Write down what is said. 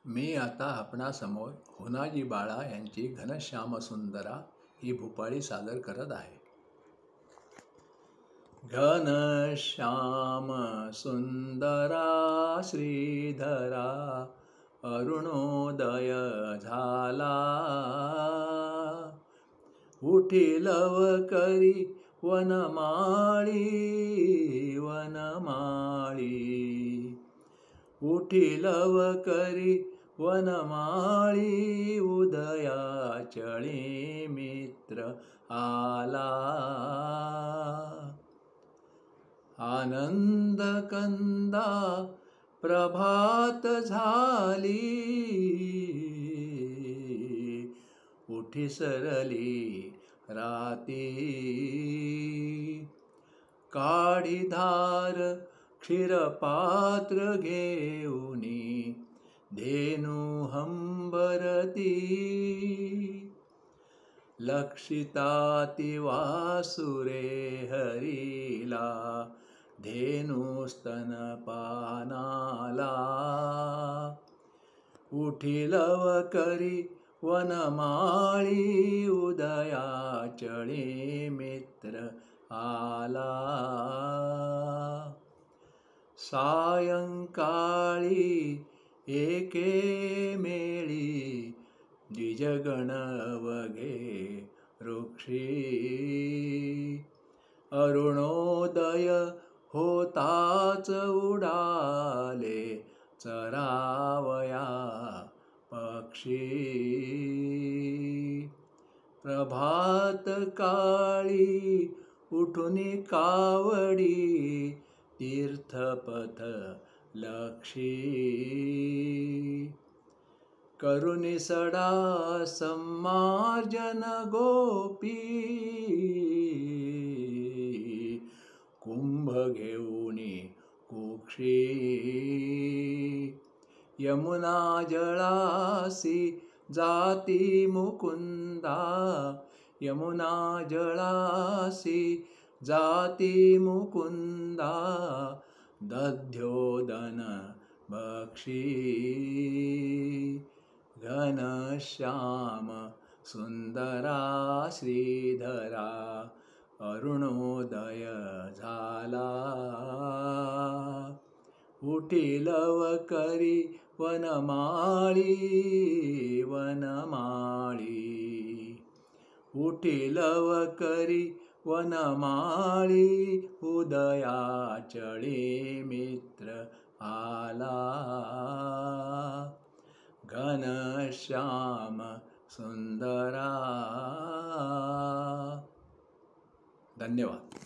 मी आता आपणासमोर होनाजी बाळा यांची घनश्याम सुंदरा ही भूपाळी सादर करत आहे. घनश्याम सुंदरा श्रीधरा अरुणोदय झाला, उठी लवकरी वनमाळी वनमाळी, उठी लवकरी वनमाळी, उदयाचळी मित्र आला. आनंद कंदा प्रभात झाली, उठी सरली राती, काढी धार क्षीरपात्र घेऊनी, धेनू हंबरती, लक्षिताती वासुरे हरीला, धेनू स्तनपानाला. उठी लवकरी वनमाळी, उदयाचळी मित्र आला. सायंकाळी एके मेळी, द्विजगण वगे वृक्षी, अरुणोदय होताच उडाले चरावया पक्षी. प्रभात काळी उठुनी कावडी, तीर्थपथ लक्षी, करुणी सडा सम्मार्जन गोपी, कुंभ घेऊनी कुक्षी. यमुना जळासी जाती मुकुंदा, यमुना जळासी जाती मुकुंदा, दध्योदन बक्षी. घनश्याम सुंदरा श्रीधरा अरुणोदय झाला, उठी लवकरी वनमाळी वनमाळी, उठी लवकरी वनमाळी, उदयाचळी मित्र आला. घनश्याम सुंदरा. धन्यवाद.